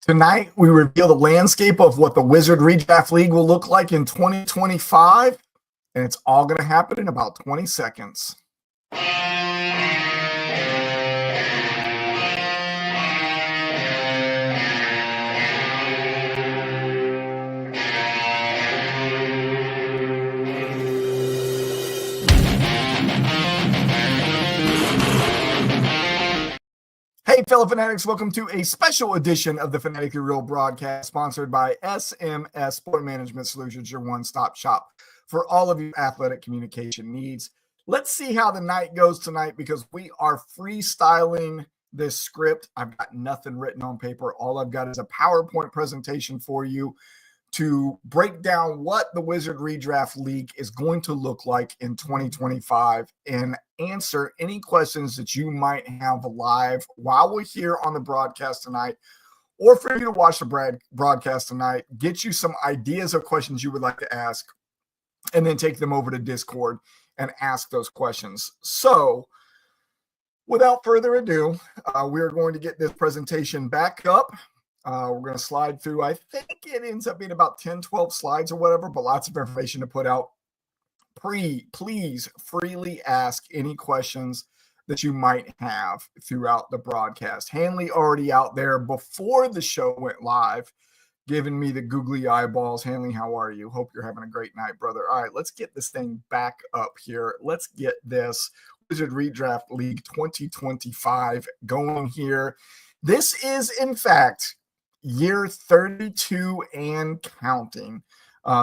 Tonight, we reveal the landscape of what the Wizard Redraft League will look like in 2025, and it's all going to happen in about 20 seconds. Hey, fellow fanatics, welcome to a special edition of the Fanatically Real broadcast sponsored by SMS Sport Management Solutions, your one-stop shop for all of your athletic communication needs. Let's see how the night goes tonight because we are freestyling this script. I've got nothing written on paper. All I've got is a PowerPoint presentation for you to break down what the Wizard Redraft League is going to look like in 2025 and answer any questions that you might have live while we're here on the broadcast tonight, or for you to watch the broadcast tonight, get you some ideas of questions you would like to ask, and then take them over to Discord and ask those questions. So without further ado, we're going to get this presentation back up. We're going to slide through. I think it ends up being about 10, 12 slides or whatever, but lots of information to put out. Please freely ask any questions that you might have throughout the broadcast. Hanley already out there before the show went live, giving me the googly eyeballs. Hanley, how are you? Hope you're having a great night, brother. All right, let's get this thing back up here. Let's get this Wizard Redraft League 2025 going here. This is, in fact, year 32 and counting.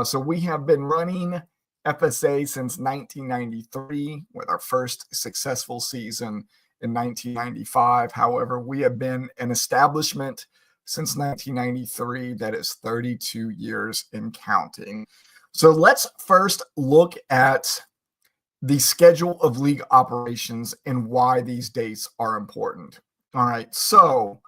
So we have been running FSA since 1993 with our first successful season in 1995. However, we have been an establishment since 1993 that is 32 years and counting. So let's first look at the schedule of league operations and why these dates are important. All right, so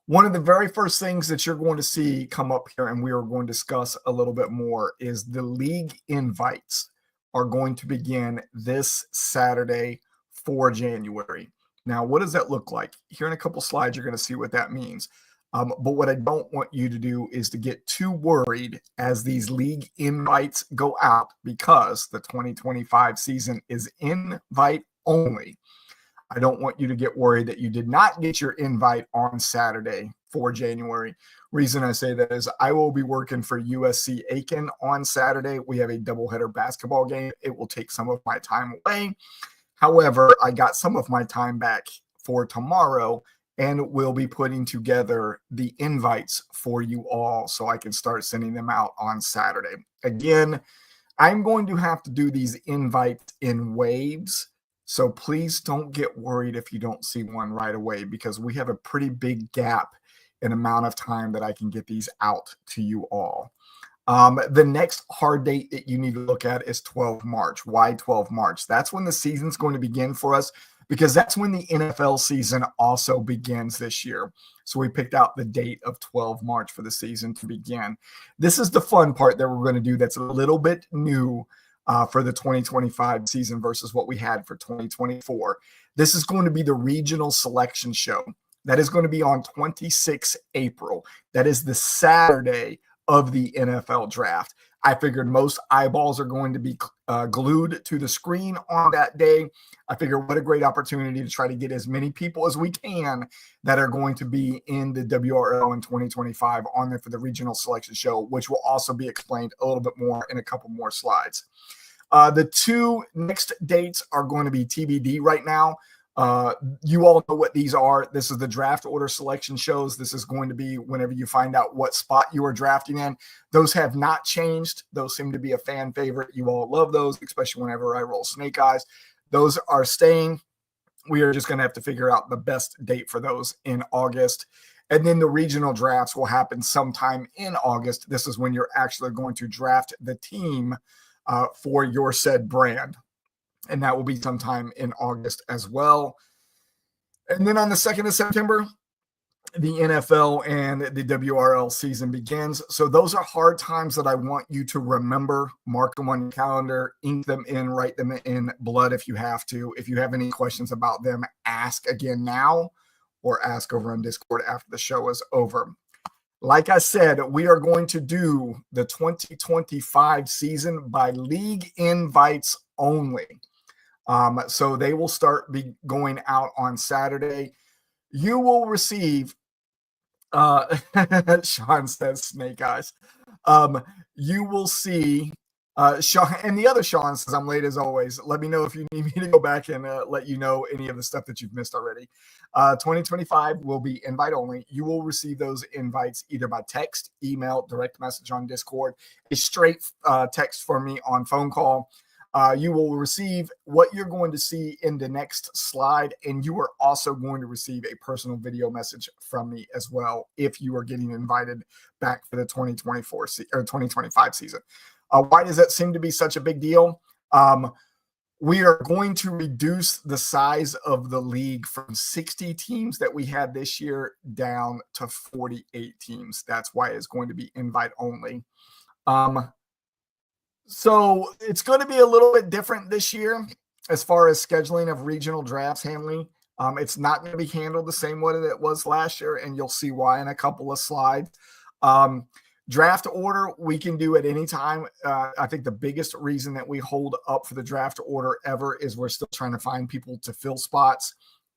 one of the very first things that you're going to see come up here, and we are going to discuss a little bit more, is the league invites are going to begin this Saturday for January. Now, what does that look like? Here in a couple slides, you're going to see what that means. But what I don't want you to do is to get too worried as these league invites go out, because the 2025 season is invite only. I don't want you to get worried that you did not get your invite on Saturday for January. Reason I say that is I will be working for USC Aiken on Saturday. We have a doubleheader basketball game. It will take some of my time away. However, I got some of my time back for tomorrow, and we'll be putting together the invites for you all so I can start sending them out on Saturday. Again, I'm going to have to do these invites in waves. So please don't get worried if you don't see one right away, because we have a pretty big gap in amount of time that I can get these out to you all. The next hard date that you need to look at is 12 March. Why 12 March? That's when the season's going to begin for us, because that's when the NFL season also begins this year. So we picked out the date of 12 March for the season to begin. This is the fun part that we're going to do that's a little bit new for the 2025 season versus what we had for 2024. This is going to be the regional selection show. That is going to be on 26 April. That is the Saturday of the NFL draft. I figured most eyeballs are going to be glued to the screen on that day. I figured what a great opportunity to try to get as many people as we can that are going to be in the WRL in 2025 on there for the regional selection show, which will also be explained a little bit more in a couple more slides. The two next dates are going to be TBD right now. You all know what these are. This is the draft order selection shows. This is going to be whenever you find out what spot you are drafting in. Those have not changed. Those seem to be a fan favorite. You all love those, especially whenever I roll snake eyes. Those are staying. We are just going to have to figure out the best date for those in August. And then the regional drafts will happen sometime in August. This is when you're actually going to draft the team for your said brand. And that will be sometime in August as well. And then on the 2nd of September, the NFL and the WRL season begins. So those are hard times that I want you to remember. Mark them on your calendar, ink them in, write them in blood if you have to. If you have any questions about them, ask again now or ask over on Discord after the show is over. Like I said, we are going to do the 2025 season by league invites only. So they will be going out on Saturday. You will receive, Sean says snake eyes. You will see, Sean, and the other Sean says, I'm late as always. Let me know if you need me to go back and let you know any of the stuff that you've missed already. 2025 will be invite only. You will receive those invites either by text, email, direct message on Discord, a straight text for me on phone call. You will receive what you're going to see in the next slide, and you are also going to receive a personal video message from me as well if you are getting invited back for the 2024 or 2025 season. Why does that seem to be such a big deal? We are going to reduce the size of the league from 60 teams that we had this year down to 48 teams. That's why it's going to be invite only. So it's going to be a little bit different this year as far as scheduling of regional drafts handling. It's not going to be handled the same way that it was last year, and you'll see why in a couple of slides. Draft order, we can do at any time. I think the biggest reason that we hold up for the draft order ever is we're still trying to find people to fill spots.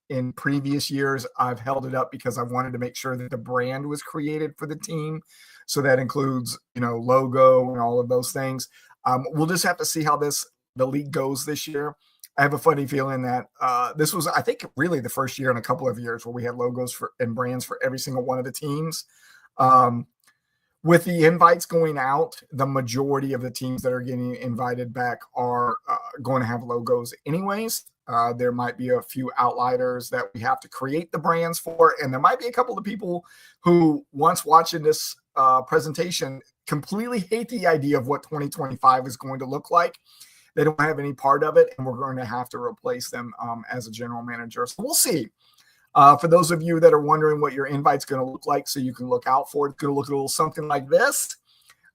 In previous years, I've held it up because I wanted to make sure that the brand was created for the team. So that includes, logo and all of those things. We'll just have to see how the league goes this year. I have a funny feeling that this was, I think, really the first year in a couple of years where we had logos and brands for every single one of the teams. With the invites going out, the majority of the teams that are getting invited back are going to have logos anyways. There might be a few outliers that we have to create the brands for, and there might be a couple of people who, once watching this presentation, completely hate the idea of what 2025 is going to look like. They don't have any part of it, and we're going to have to replace them as a general manager. So we'll see. For those of you that are wondering what your invite's going to look like, so you can look out for it, it's going to look a little something like this.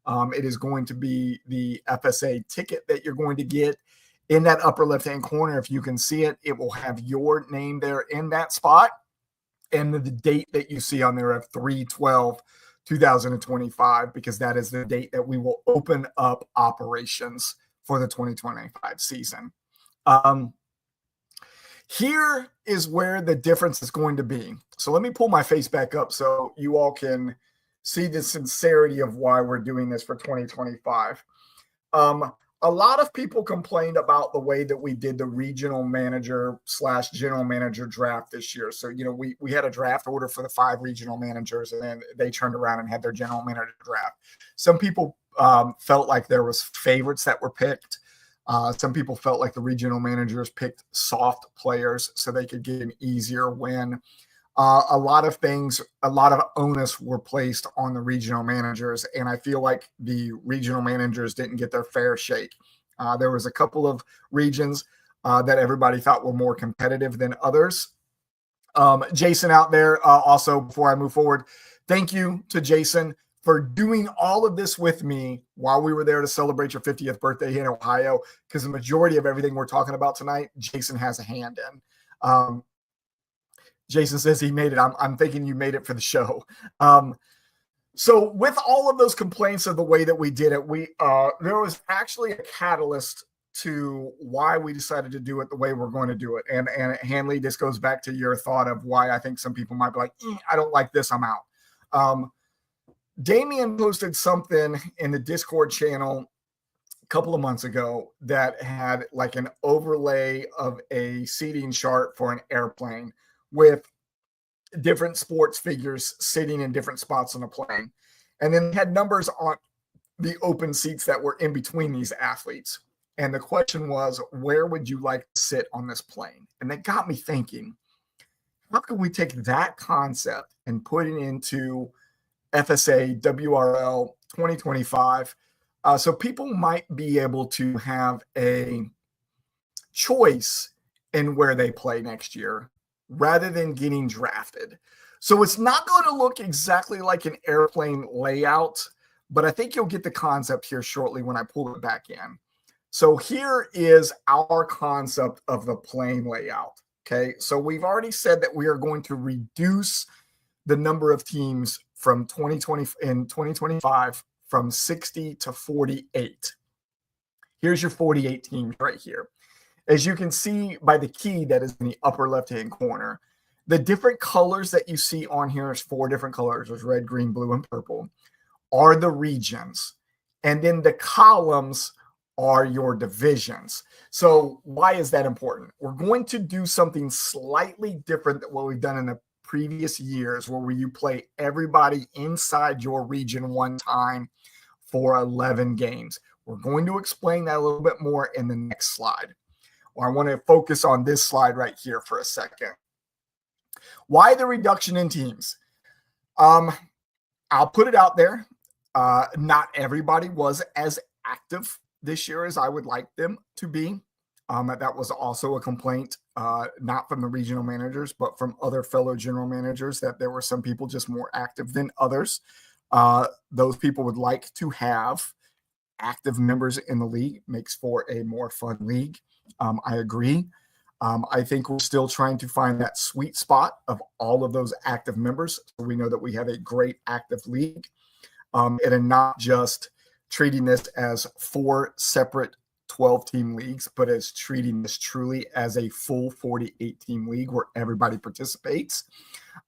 It is going to be the FSA ticket that you're going to get. In that upper left-hand corner, if you can see it, it will have your name there in that spot and the date that you see on there of 3/12/2025, because that is the date that we will open up operations for the 2025 season. Here is where the difference is going to be. So let me pull my face back up so you all can see the sincerity of why we're doing this for 2025. A lot of people complained about the way that we did the regional manager / general manager draft this year. So, we had a draft order for the 5 regional managers, and then they turned around and had their general manager draft. Some people felt like there was favorites that were picked. Some people felt like the regional managers picked soft players so they could get an easier win. A lot of onus were placed on the regional managers, and I feel like the regional managers didn't get their fair shake. There was a couple of regions that everybody thought were more competitive than others. Jason out there, also, before I move forward, thank you to Jason for doing all of this with me while we were there to celebrate your 50th birthday in Ohio, because the majority of everything we're talking about tonight, Jason has a hand in. Jason says he made it. I'm thinking you made it for the show. So with all of those complaints of the way that we did it, there was actually a catalyst to why we decided to do it the way we're going to do it. And Hanley, this goes back to your thought of why I think some people might be like, I don't like this, I'm out. Damian posted something in the Discord channel a couple of months ago that had like an overlay of a seating chart for an airplane with different sports figures sitting in different spots on a plane. And then had numbers on the open seats that were in between these athletes. And the question was, where would you like to sit on this plane? And that got me thinking, how can we take that concept and put it into FSA WRL 2025 so people might be able to have a choice in where they play next year rather than getting drafted. So it's not going to look exactly like an airplane layout, but I think you'll get the concept here shortly when I pull it back in. So here is our concept of the plane layout. Okay, so we've already said that we are going to reduce the number of teams from 2020 in 2025 from 60 to 48. Here's your 48 teams right here. As you can see by the key that is in the upper left-hand corner, the different colors that you see on here is 4 different colors. There's red, green, blue, and purple, are the regions. And then the columns are your divisions. So why is that important? We're going to do something slightly different than what we've done in the previous years, where you play everybody inside your region one time for 11 games. We're going to explain that a little bit more in the next slide. Or I want to focus on this slide right here for a second. Why the reduction in teams? I'll put it out there. Not everybody was as active this year as I would like them to be. That was also a complaint, not from the regional managers, but from other fellow general managers, that there were some people just more active than others. Those people would like to have active members in the league. Makes for a more fun league. I agree. I think we're still trying to find that sweet spot of all of those active members. So we know that we have a great active league, and not just treating this as 4 separate 12-team leagues, but as treating this truly as a full 48-team league where everybody participates.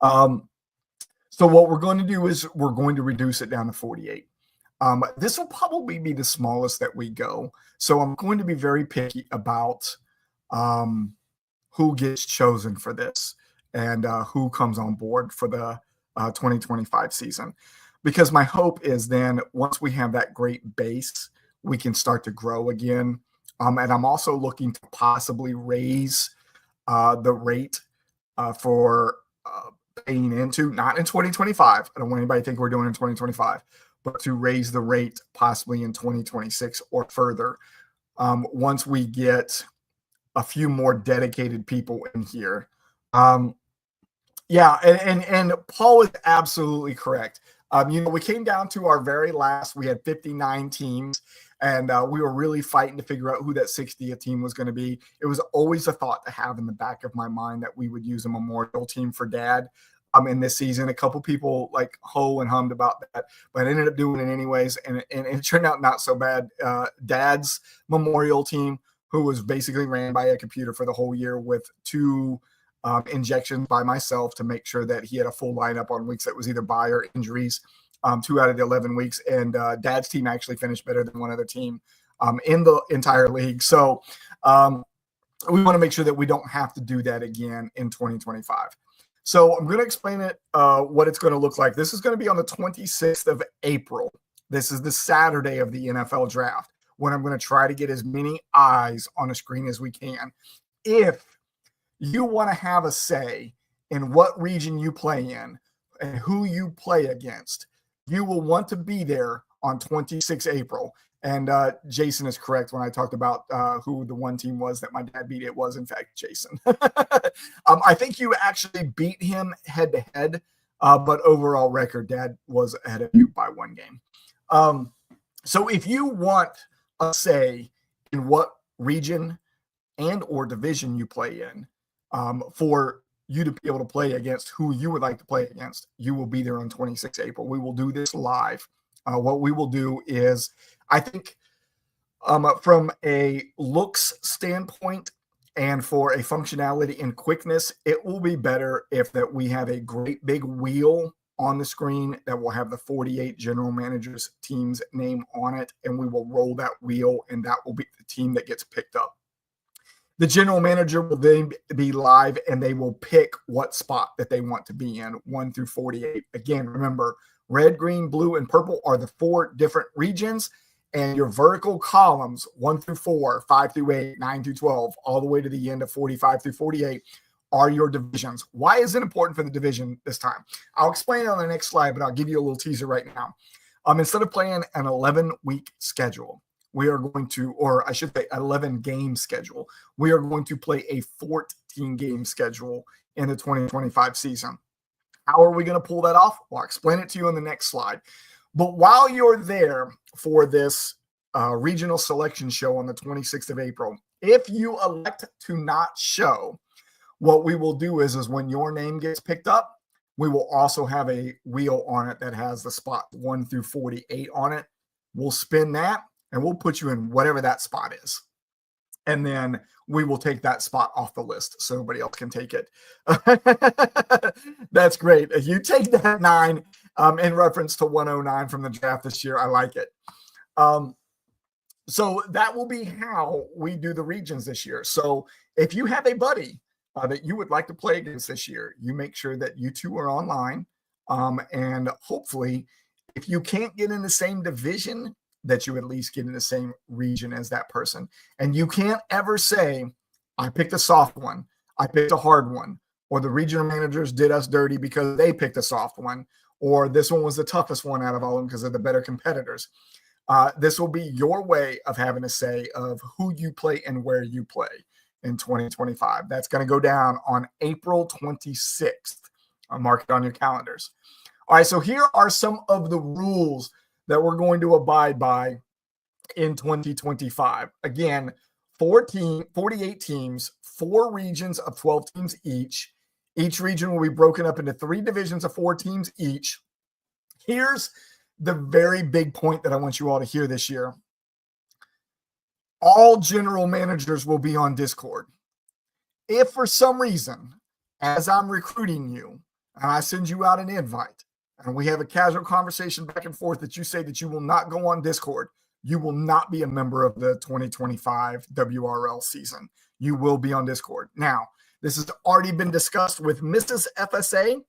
So what we're going to do is we're going to reduce it down to 48. This will probably be the smallest that we go. So I'm going to be very picky about who gets chosen for this and who comes on board for the 2025 season. Because my hope is then once we have that great base, we can start to grow again. And I'm also looking to possibly raise the rate for paying into, not in 2025. I don't want anybody to think we're doing it in 2025, but to raise the rate possibly in 2026 or further. Once we get a few more dedicated people in here. Yeah, and Paul is absolutely correct. We came down to our very last, we had 59 teams, and we were really fighting to figure out who that 60th team was going to be. It was always a thought to have in the back of my mind that we would use a memorial team for Dad in this season. A couple people like ho and hummed about that, but I ended up doing it anyways, and it turned out not so bad. Dad's memorial team, who was basically ran by a computer for the whole year with 2 injections by myself to make sure that he had a full lineup on weeks that was either bye or injuries, 2 out of the 11 weeks. And Dad's team actually finished better than one other team in the entire league. So we want to make sure that we don't have to do that again in 2025. So I'm going to explain it, what it's going to look like. This is going to be on the 26th of April. This is the Saturday of the NFL draft, when I'm going to try to get as many eyes on the screen as we can. If you want to have a say in what region you play in and who you play against, you will want to be there on 26 April. And Jason is correct when I talked about who the one team was that my dad beat. It was, in fact, Jason. I think you actually beat him head-to-head, but overall record, Dad was ahead of you by 1 game. So if you want a say in what region and or division you play in, for you to be able to play against who you would like to play against, you will be there on 26 April. We will do this live. What we will do is, I think from a looks standpoint and for a functionality and quickness, it will be better if that we have a great big wheel on the screen that will have the 48 general managers team's name on it, and we will roll that wheel, and that will be the team that gets picked up. The general manager will then be live, and they will pick what spot that they want to be in, 1 through 48. Again, remember, red, green, blue, and purple are the 4 different regions, and your vertical columns, 1 through 4, 5 through 8, 9 through 12, all the way to the end of 45 through 48 are your divisions. Why is it important for the division this time? I'll explain it on the next slide, but I'll give you a little teaser right now. Instead of playing an 11-week schedule, we are going to, or I should say 11-game schedule, we are going to play a 14-game schedule in the 2025 season. How are we going to pull that off? Well, I'll explain it to you on the next slide. But while you're there for this regional selection show on the 26th of April, if you elect to not show, what we will do is when your name gets picked up, We will also have a wheel on it that has the spot 1 through 48 on it. We'll spin that and we'll put you in whatever that spot is. And then we will take that spot off the list so nobody else can take it. That's great. If you take that 9 in reference to 109 from the draft this year, I like it. So that will be how we do the regions this year. So if you have a buddy that you would like to play against this year, you make sure that you two are online. And hopefully, if you can't get in the same division, that you at least get in the same region as that person. And you can't ever say, I picked a soft one, I picked a hard one, or the regional managers did us dirty because they picked a soft one, or this one was the toughest one out of all of them because they're the better competitors. This will be your way of having a say of who you play and where you play in 2025. That's going to go down on April 26th. I'll mark it on your calendars. All right, so here are some of the rules that we're going to abide by in 2025. Again, 48 teams, 4 regions of 12 teams each. Each region will be broken up into 3 divisions of 4 teams each. Here's the very big point that I want you all to hear this year. All general managers will be on Discord. If for some reason, as I'm recruiting you, and I send you out an invite, and we have a casual conversation back and forth that you say that you will not go on Discord, you will not be a member of the 2025 WRL season. You will be on Discord. Now, this has already been discussed with Mrs. FSA.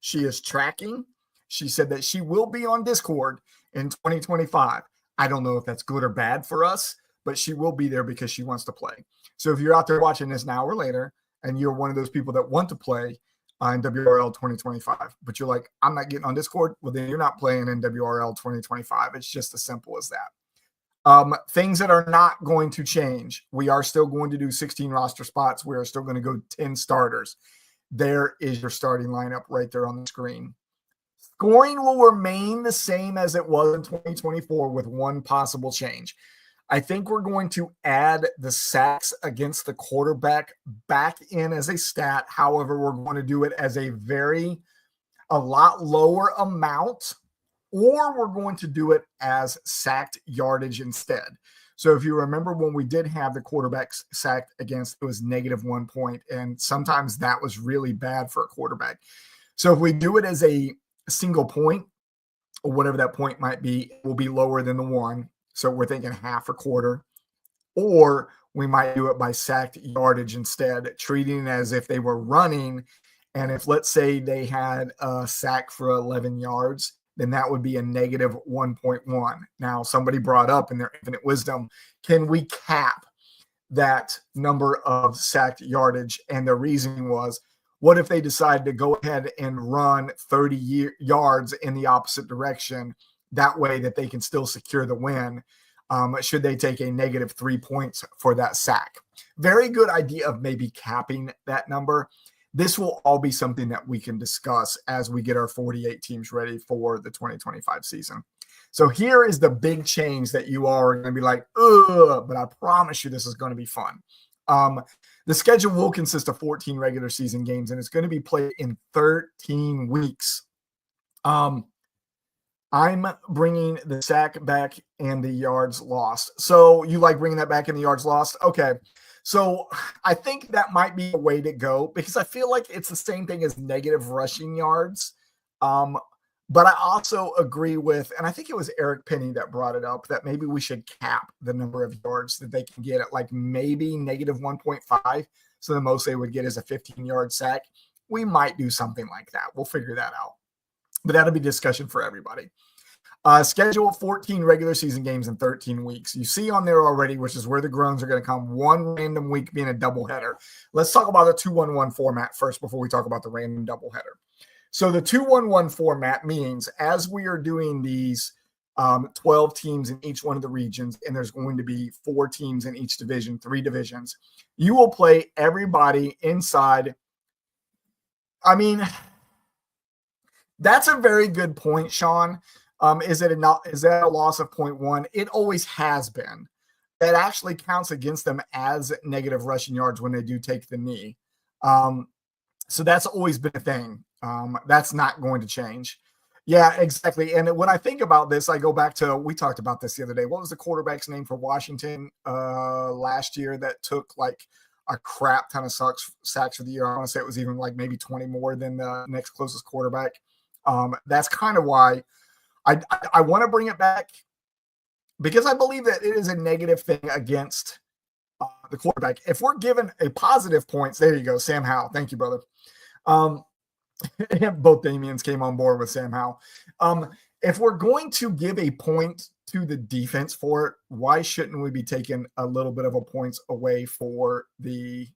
She is tracking. She said that she will be on Discord in 2025. I don't know if that's good or bad for us, but she will be there because she wants to play. So if you're out there watching this now or later, and you're one of those people that want to play in WRL 2025, but you're like, I'm not getting on Discord, well, then you're not playing in WRL 2025. It's just as simple as that. Things that are not going to change. We are still going to do 16 roster spots. We are still going to go 10 starters. There is your starting lineup right there on the screen. Scoring will remain the same as it was in 2024 with one possible change. I think we're going to add the sacks against the quarterback back in as a stat. However, we're going to do it as a lot lower amount, or we're going to do it as sacked yardage instead. So if you remember when we did have the quarterbacks sacked against, it was -1 point. And sometimes that was really bad for a quarterback. So if we do it as a single point, or whatever that point might be, it will be lower than the 1. So we're thinking half or quarter, or we might do it by sacked yardage instead, treating it as if they were running. And if, let's say, they had a sack for 11 yards, then that would be a -1.1. Now, somebody brought up in their infinite wisdom, can we cap that number of sacked yardage? And the reasoning was, what if they decide to go ahead and run 30 yards in the opposite direction? That way that they can still secure the win, should they take a -3 points for that sack. Very good idea of maybe capping that number. This will all be something that we can discuss as we get our 48 teams ready for the 2025 season. So here is the big change that you all are going to be like, ugh, but I promise you this is going to be fun. The schedule will consist of 14 regular season games, and it's going to be played in 13 weeks. I'm bringing the sack back and the yards lost. So you like bringing that back and the yards lost? Okay. So I think that might be a way to go because I feel like it's the same thing as negative rushing yards. But I also agree with, and I think it was Eric Penny that brought it up, that maybe we should cap the number of yards that they can get at like maybe -1.5. So the most they would get is a 15-yard sack. We might do something like that. We'll figure that out. But that'll be discussion for everybody. Schedule 14 regular season games in 13 weeks. You see on there already, which is where the groans are going to come, one random week being a doubleheader. Let's talk about the 2-1-1 format first before we talk about the random doubleheader. So the 2-1-1 format means as we are doing these 12 teams in each one of the regions, and there's going to be 4 teams in each division, 3 divisions, you will play everybody inside. I mean, that's a very good point, Sean. Is that a loss of 0.1? It always has been. That actually counts against them as negative rushing yards when they do take the knee. So that's always been a thing. That's not going to change. Yeah, exactly. And when I think about this, I go back to, we talked about this the other day. What was the quarterback's name for Washington last year that took like a crap ton of sacks for the year? I want to say it was even like maybe 20 more than the next closest quarterback. That's kind of why I want to bring it back, because I believe that it is a negative thing against the quarterback. If we're given a positive points, there you go, Sam Howell. Thank you, brother. Both Damians came on board with Sam Howell. If we're going to give a point to the defense for it, why shouldn't we be taking a little bit of a points away from the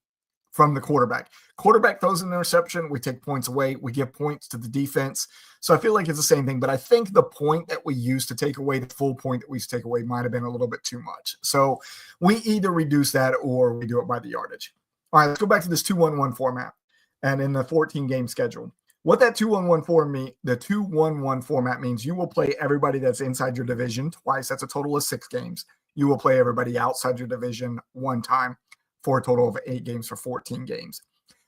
quarterback? Quarterback throws an interception, we take points away, we give points to the defense. So I feel like it's the same thing, but I think the point that we used to take away, the full point that we used to take away, might have been a little bit too much. So we either reduce that or we do it by the yardage. All right, let's go back to this 2-1-1 format and in the 14-game schedule. What that 2-1-1 format means, you will play everybody that's inside your division twice. That's a total of 6 games. You will play everybody outside your division one time for a total of 8 games for 14 games.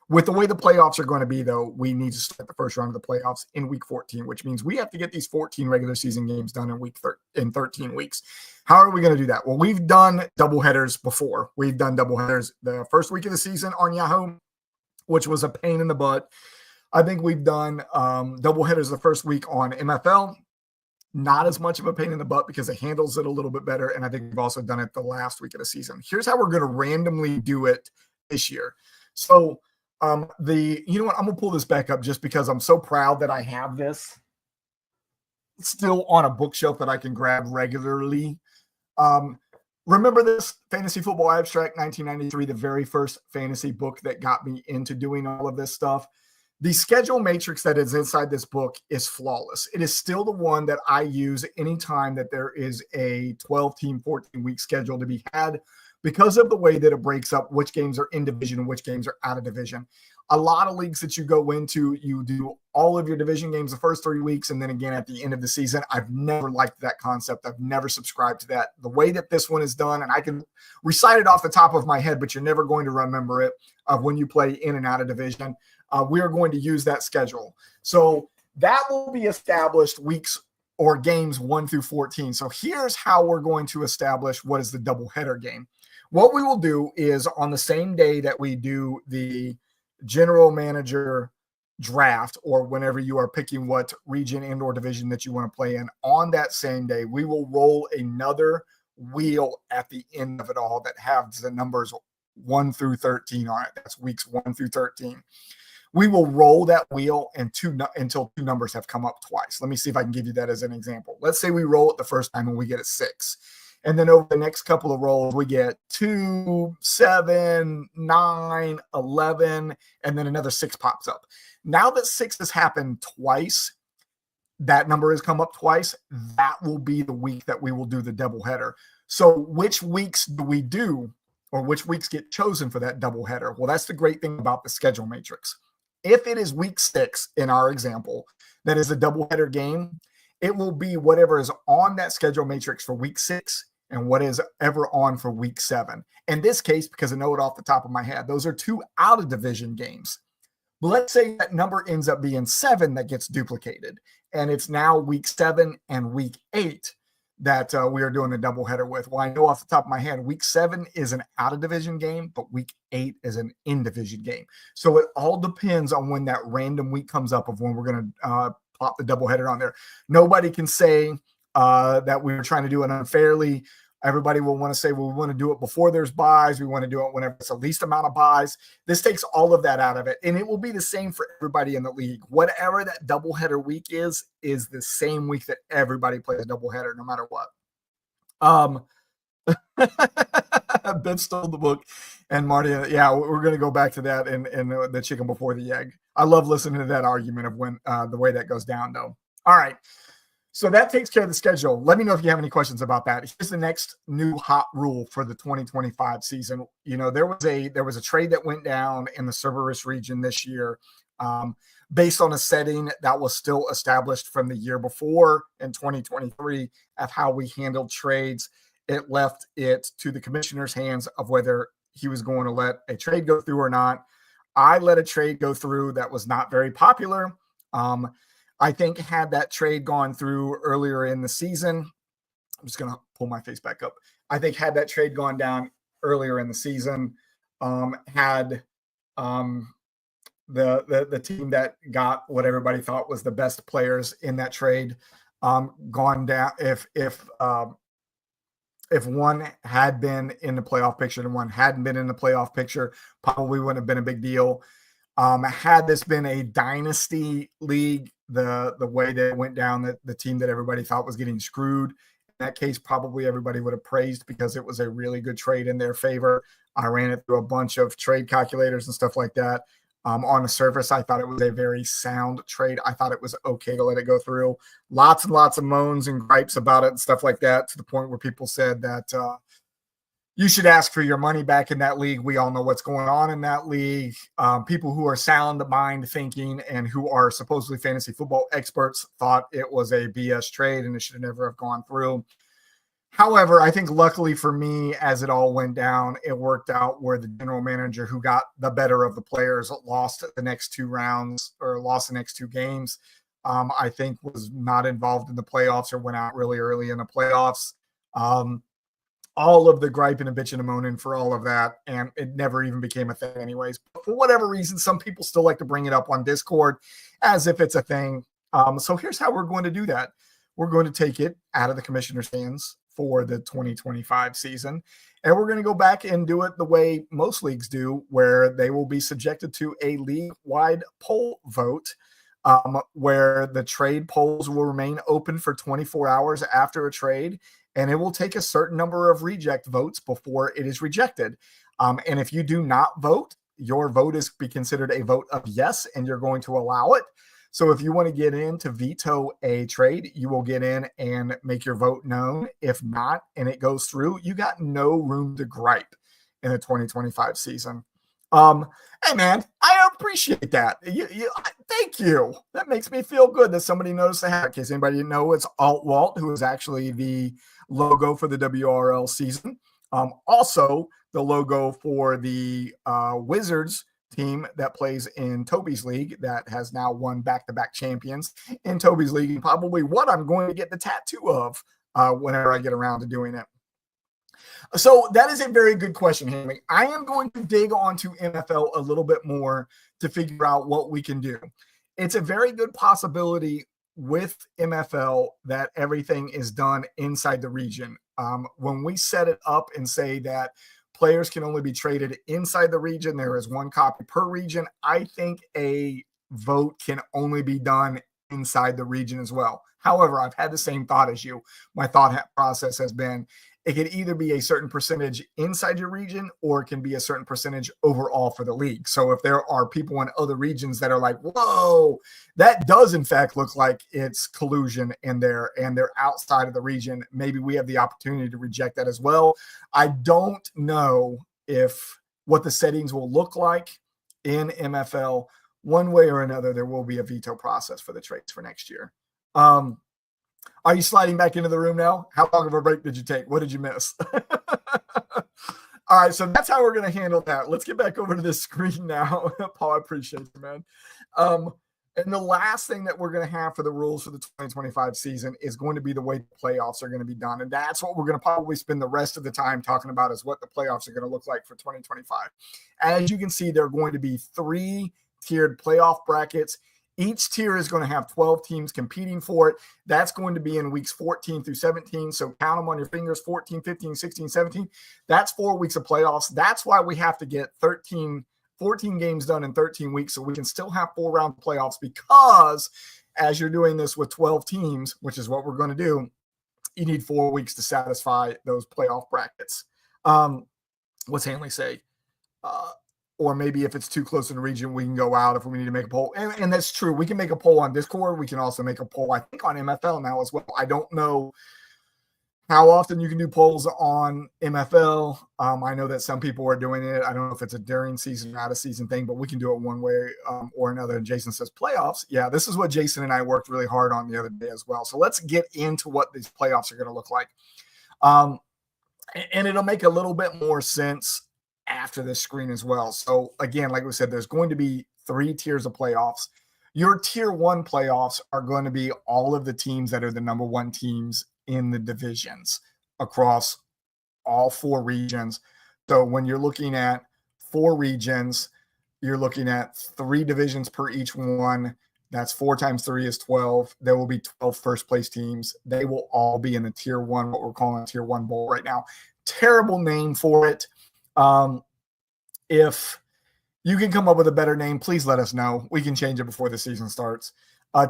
With the way the playoffs are going to be, though, we need to start the first round of the playoffs in week 14, which means we have to get these 14 regular season games done in 13 weeks. How are we going to do that? Well, we've done doubleheaders before. We've done doubleheaders the first week of the season on Yahoo, which was a pain in the butt. I think we've done doubleheaders the first week on MFL. Not as much of a pain in the butt because it handles it a little bit better. And I think we've also done it the last week of the season. Here's how we're going to randomly do it this year. So you know what? I'm going to pull this back up just because I'm so proud that I have this still on a bookshelf that I can grab regularly. Remember this Fantasy Football Abstract 1993, the very first fantasy book that got me into doing all of this stuff. The schedule matrix that is inside this book is flawless. It is still the one that I use anytime that there is a 12-team, 14-week schedule to be had, because of the way that it breaks up which games are in division and which games are out of division. A lot of leagues that you go into, you do all of your division games the first 3 weeks and then again at the end of the season. I've never liked that concept. I've never subscribed to that. The way that this one is done, and I can recite it off the top of my head, but you're never going to remember it when you play in and out of division. We are going to use that schedule. So that will be established weeks or games 1 through 14. So here's how we're going to establish what is the doubleheader game. What we will do is on the same day that we do the general manager draft, or whenever you are picking what region and or division that you want to play in, on that same day, we will roll another wheel at the end of it all that has the numbers 1 through 13 on it. That's weeks 1 through 13. We will roll that wheel until 2 numbers have come up twice. Let me see if I can give you that as an example. Let's say we roll it the first time and we get a 6. And then over the next couple of rolls, we get 2, 7, 9, 11, and then another 6 pops up. Now that 6 has happened twice, that number has come up twice, that will be the week that we will do the doubleheader. So which weeks do we do, or which weeks get chosen for that doubleheader? Well, that's the great thing about the schedule matrix. If it is week 6 in our example, that is a doubleheader game, it will be whatever is on that schedule matrix for week 6 and what is ever on for week 7. In this case, because I know it off the top of my head, those are 2 out of division games. But let's say that number ends up being 7 that gets duplicated, and it's now week 7 and week 8 that we are doing a doubleheader with. Well, I know off the top of my head, week 7 is an out-of-division game, but week 8 is an in-division game. So it all depends on when that random week comes up of when we're going to pop the doubleheader on there. Nobody can say that we were trying to do it unfairly. Everybody will want to say, well, we want to do it before there's buys. We want to do it whenever it's the least amount of buys. This takes all of that out of it. And it will be the same for everybody in the league. Whatever that doubleheader week is the same week that everybody plays a doubleheader, no matter what. Ben stole the book. And Marty, yeah, we're going to go back to that and the chicken before the egg. I love listening to that argument of when the way that goes down, though. All right. So that takes care of the schedule. Let me know if you have any questions about that. Here's the next new hot rule for the 2025 season. You know, there was a trade that went down in the Cerberus region this year based on a setting that was still established from the year before in 2023 of how we handled trades. It left it to the commissioner's hands of whether he was going to let a trade go through or not. I let a trade go through that was not very popular. I think had that trade gone through earlier in the season, I'm just going to pull my face back up. I think had that trade gone down earlier in the season, had the team that got what everybody thought was the best players in that trade gone down, if one had been in the playoff picture and one hadn't been in the playoff picture, probably wouldn't have been a big deal. Had this been a dynasty league, the way that it went down, the team that everybody thought was getting screwed, in that case, probably everybody would have praised because it was a really good trade in their favor. I ran it through a bunch of trade calculators and stuff like that. On the surface, I thought it was a very sound trade. I thought it was okay to let it go through. Lots and lots of moans and gripes about it and stuff like that, to the point where people said that you should ask for your money back in that league. We all know what's going on in that league. People who are sound mind thinking and who are supposedly fantasy football experts thought it was a BS trade and it should never have gone through. However, I think luckily for me, as it all went down, it worked out where the general manager who got the better of the players lost the next two rounds or lost the next two games. I think was not involved in the playoffs or went out really early in the playoffs. All of the griping and bitching and moaning for all of that, and it never even became a thing anyways. But for whatever reason, some people still like to bring it up on Discord as if it's a thing. So here's how we're going to do that. We're going to take it out of the commissioner's hands for the 2025 season. And we're going to go back and do it the way most leagues do, where they will be subjected to a league-wide poll vote, where the trade polls will remain open for 24 hours after a trade, and it will take a certain number of reject votes before it is rejected. And if you do not vote, your vote is be considered a vote of yes, and you're going to allow it. So if you want to get in to veto a trade, you will get in and make your vote known. If not, and it goes through, you got no room to gripe in the 2025 season. Hey man, I appreciate that. Thank you. That makes me feel good that somebody noticed the hat. In case anybody didn't know, it's Alt Walt, who is actually the logo for the WRL season. Also the logo for the Wizards team that plays in Toby's league that has now won back-to-back champions in Toby's league, and probably what I'm going to get the tattoo of whenever I get around to doing it. So that is a very good question, Hammy. I am going to dig onto NFL a little bit more to figure out what we can do. It's a very good possibility with MFL that everything is done inside the region. When we set it up and say that players can only be traded inside the region, there is one copy per region, I think a vote can only be done inside the region as well. However, I've had the same thought as you. My thought process has been it could either be a certain percentage inside your region or it can be a certain percentage overall for the league. So if there are people in other regions that are like, whoa, that does in fact look like it's collusion and they're outside of the region, maybe we have the opportunity to reject that as well. I don't know what the settings will look like in MFL. One way or another, there will be a veto process for the trades for next year. Are you sliding back into the room now? How long of a break did you take? What did you miss? All right, so that's how we're going to handle that. Let's get back over to this screen now. Paul, I appreciate you, man. And the last thing that we're going to have for the rules for the 2025 season is going to be the way the playoffs are going to be done. And that's what we're going to probably spend the rest of the time talking about, is what the playoffs are going to look like for 2025. As you can see, there are going to be 3 tiered playoff brackets. Each tier is going to have 12 teams competing for it. That's going to be in weeks 14 through 17. So count them on your fingers, 14, 15, 16, 17. That's 4 weeks of playoffs. That's why we have to get 14 games done in 13 weeks so we can still have 4 round playoffs, because as you're doing this with 12 teams, which is what we're going to do, you need 4 weeks to satisfy those playoff brackets. What's Hanley say? Or maybe if it's too close in the region, we can go out if we need to make a poll. And that's true. We can make a poll on Discord. We can also make a poll, I think, on MFL now as well. I don't know how often you can do polls on MFL. I know that some people are doing it. I don't know if it's a during season or out of season thing, but we can do it one way or another. And Jason says playoffs. Yeah, this is what Jason and I worked really hard on the other day as well. So let's get into what these playoffs are going to look like. And it'll make a little bit more sense after this screen as well. So again, like we said, there's going to be 3 tiers of playoffs. Your tier 1 playoffs are going to be all of the teams that are the number 1 teams in the divisions across all 4 regions. So when you're looking at 4 regions, you're looking at 3 divisions per each one. That's 4 times 3 is 12. There will be 12 first place teams. They will all be in the tier 1, what we're calling a tier 1 bowl right now. Terrible name for it. If you can come up with a better name, please let us know. We can change it before the season starts.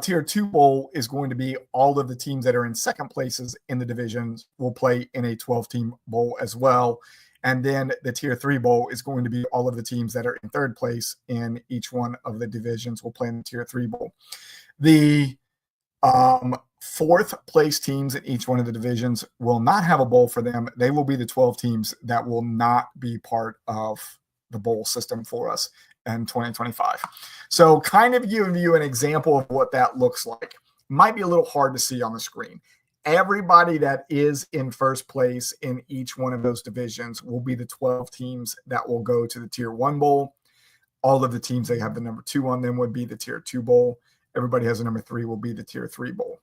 Tier 2 bowl is going to be all of the teams that are in second places in the divisions will play in a 12-team bowl as well. And then the tier 3 bowl is going to be all of the teams that are in third place in each one of the divisions will play in the tier 3 bowl. The fourth place teams in each one of the divisions will not have a bowl for them. They will be the 12 teams that will not be part of the bowl system for us in 2025. So kind of giving you an example of what that looks like. Might be a little hard to see on the screen. Everybody that is in first place in each one of those divisions will be the 12 teams that will go to the tier 1 bowl. All of the teams that have the number 2 on them would be the tier 2 bowl. Everybody has a number 3 will be the tier 3 bowl.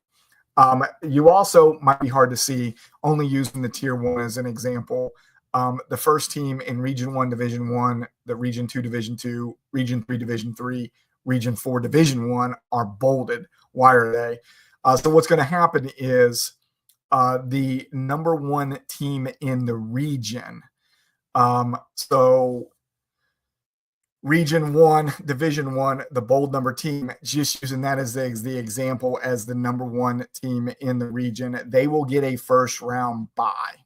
You also might be hard to see, only using the tier 1 as an example. The first team in Region 1, Division 1, the Region 2, Division 2, Region 3, Division 3, Region 4, Division 1 are bolded. Why are they? So what's going to happen is the number 1 team in the region. So Region 1, Division 1, the bold number team, just using that as the example as the number 1 team in the region, they will get a first round bye.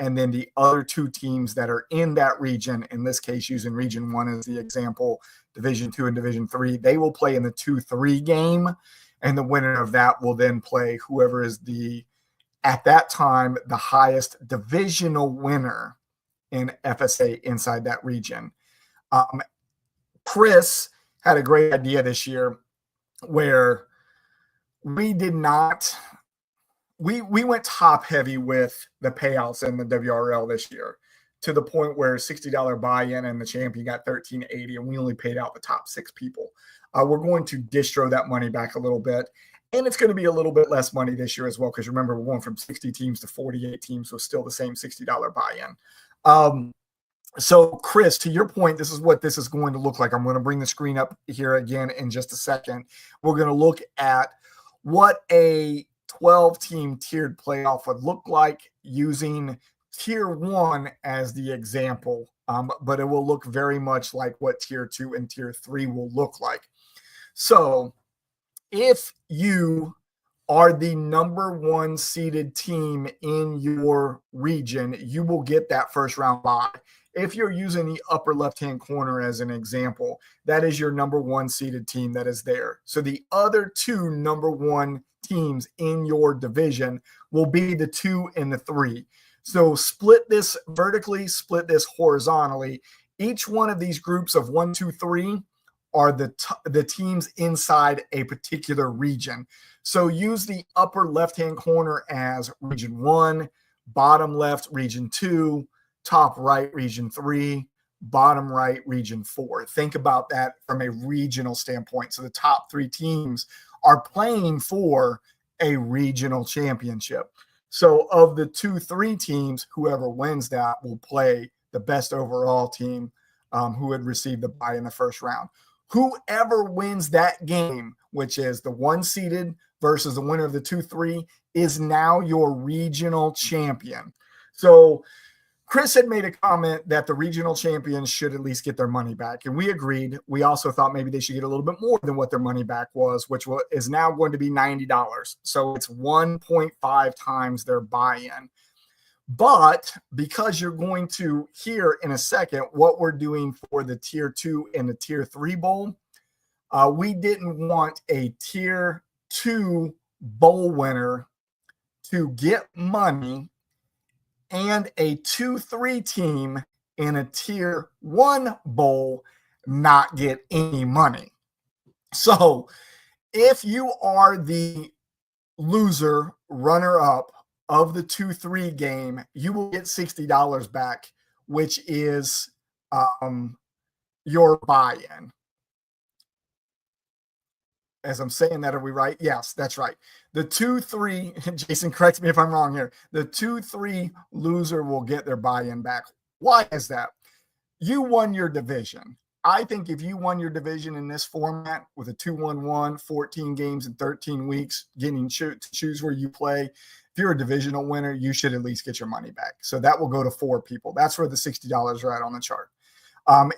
And then the other 2 teams that are in that region, in this case, using Region 1 as the example, Division 2 and Division 3, they will play in the 2-3 game. And the winner of that will then play whoever is at that time, the highest divisional winner in FSA inside that region. Chris had a great idea this year where we did not – we went top heavy with the payouts in the WRL this year to the point where $60 buy-in and the champion got $13.80, and we only paid out the top 6 people. We're going to distro that money back a little bit, and it's going to be a little bit less money this year as well because remember, we're going from 60 teams to 48 teams, so still the same $60 buy-in. So, Chris, to your point, this is what this is going to look like. I'm going to bring the screen up here again in just a second. We're going to look at what a 12-team tiered playoff would look like using tier 1 as the example, but it will look very much like what tier 2 and tier 3 will look like. So if you are the number 1 seeded team in your region, you will get that first round bye. If you're using the upper left-hand corner as an example, that is your number 1 seeded team that is there. So the other 2 number 1 teams in your division will be the 2 and the 3. So split this vertically, split this horizontally. Each one of these groups of 1, 2, 3 are the teams inside a particular region. So use the upper left-hand corner as Region 1, bottom left, Region 2, top right, Region 3, bottom right, Region 4. Think about that from a regional standpoint. So the top 3 teams are playing for a regional championship. So of the 2-3 teams, whoever wins that will play the best overall team who would receive the bye in the first round. Whoever wins that game, which is the 1 seeded versus the winner of the 2-3, is now your regional champion. So Chris had made a comment that the regional champions should at least get their money back, and we agreed. We also thought maybe they should get a little bit more than what their money back was, which is now going to be $90. So it's 1.5 times their buy-in. But because you're going to hear in a second what we're doing for the tier 2 and the tier 3 bowl, we didn't want a tier 2 bowl winner to get money and a 2-3 team in a tier 1 bowl not get any money. So if you are the loser runner-up of the 2-3 game, you will get $60 back, which is your buy-in. As I'm saying that, are we right? Yes, that's right. The 2-3, Jason, correct me if I'm wrong here. The 2-3 loser will get their buy-in back. Why is that? You won your division. I think if you won your division in this format with a 2-1-1, 14 games in 13 weeks, getting to choose where you play, if you're a divisional winner, you should at least get your money back. So that will go to 4 people. That's where the $60 are at on the chart.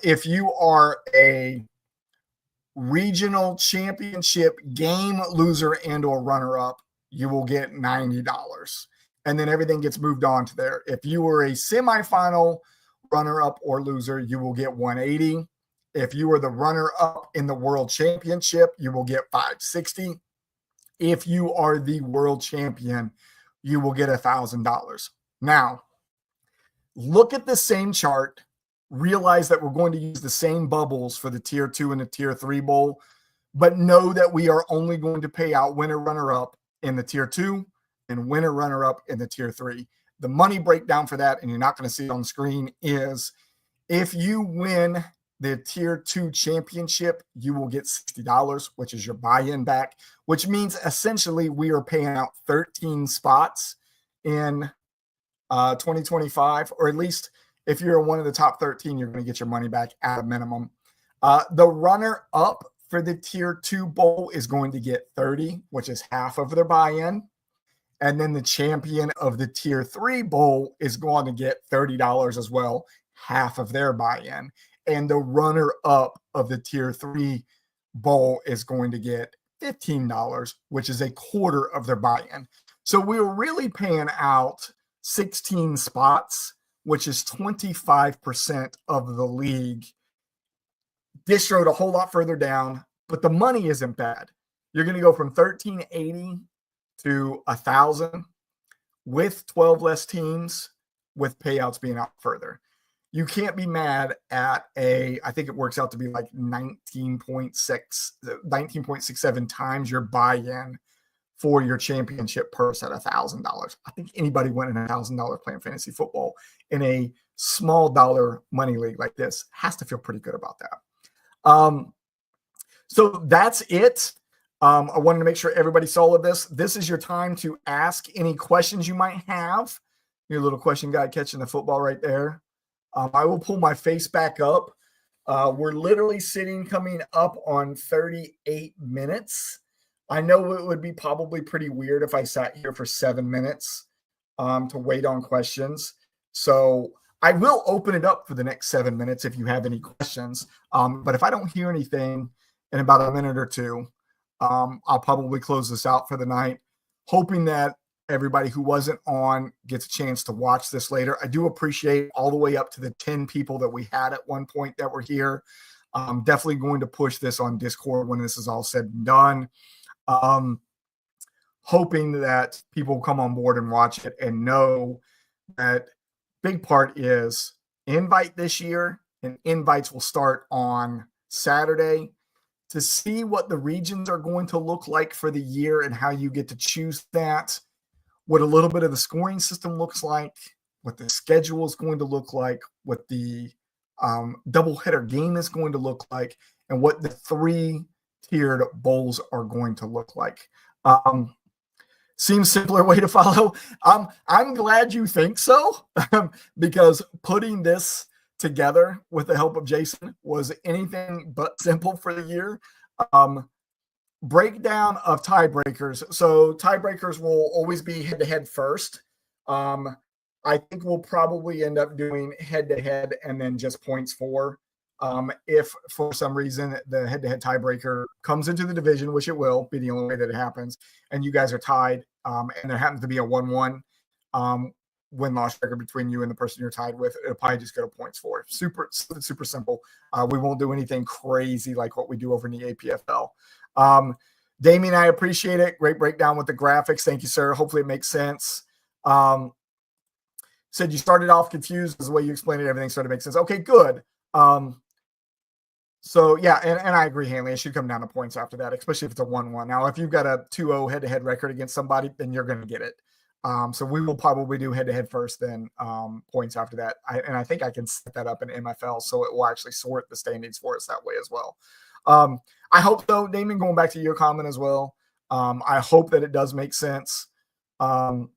If you are a regional championship game loser and or runner up, you will get $90. And then everything gets moved on to there. If you were a semifinal runner up or loser, you will get $180. If you were the runner up in the world championship, you will get $560. If you are the world champion, you will get $1,000. Now, look at the same chart. Realize that we're going to use the same bubbles for the tier 2 and the tier 3 bowl, but know that we are only going to pay out winner runner up in the tier 2 and winner runner up in the tier 3. The money breakdown for that, and you're not going to see it on screen, is if you win the tier 2 championship, you will get $60, which is your buy-in back, which means essentially we are paying out 13 spots in 2025, or at least if you're one of the top 13, you're going to get your money back at a minimum. The runner up for the tier 2 bowl is going to get 30, which is half of their buy-in. And then the champion of the tier 3 bowl is going to get $30 as well, half of their buy-in. And the runner up of the tier 3 bowl is going to get $15, which is a quarter of their buy-in. So we were really paying out 16 spots, which is 25% of the league. Distroed a whole lot further down, but the money isn't bad. You're going to go from 1380 to 1,000 with 12 less teams, with payouts being out further. You can't be mad at I think it works out to be like 19.67 times your buy-in for your championship purse at $1,000. I think anybody winning $1,000 playing fantasy football in a small dollar money league like this has to feel pretty good about that. So that's it. I wanted to make sure everybody saw this. This is your time to ask any questions you might have. Your little question guy catching the football right there. I will pull my face back up. We're literally coming up on 38 minutes. I know it would be probably pretty weird if I sat here for 7 minutes to wait on questions. So I will open it up for the next 7 minutes if you have any questions. But if I don't hear anything in about a minute or two, I'll probably close this out for the night, hoping that everybody who wasn't on gets a chance to watch this later. I do appreciate all the way up to the 10 people that we had at one point that were here. I'm definitely going to push this on Discord when this is all said and done. Hoping that people come on board and watch it and know that big part is invite this year, and invites will start on Saturday to see what the regions are going to look like for the year and how you get to choose that, what a little bit of the scoring system looks like, what the schedule is going to look like, what the doubleheader game is going to look like, and what the 3-tiered bowls are going to look like. Seems simpler way to follow. I'm glad you think so, because putting this together with the help of Jason was anything but simple for the year. Breakdown of tiebreakers. So tiebreakers will always be head-to-head first. I think we'll probably end up doing head-to-head and then just points for. If for some reason the head-to-head tiebreaker comes into the division, which it will be the only way that it happens, and you guys are tied, and there happens to be a 1-1 win-loss record between you and the person you're tied with, it'll probably just go to points for. Super simple. We won't do anything crazy like what we do over in the APFL. Damien, I appreciate it. Great breakdown with the graphics. Thank you, sir. Hopefully it makes sense. Said you started off confused as the way you explained it. Everything started to make sense. Okay, good. So yeah, and I agree, Hanley. It should come down to points after that, especially if it's a 1-1. Now, if you've got a 2-0 head-to-head record against somebody, then you're going to get it. So we will probably do head-to-head first, then points after that. I think I can set that up in MFL, so it will actually sort the standings for us that way as well. I hope, though, Damien, going back to your comment as well, I hope that it does make sense. And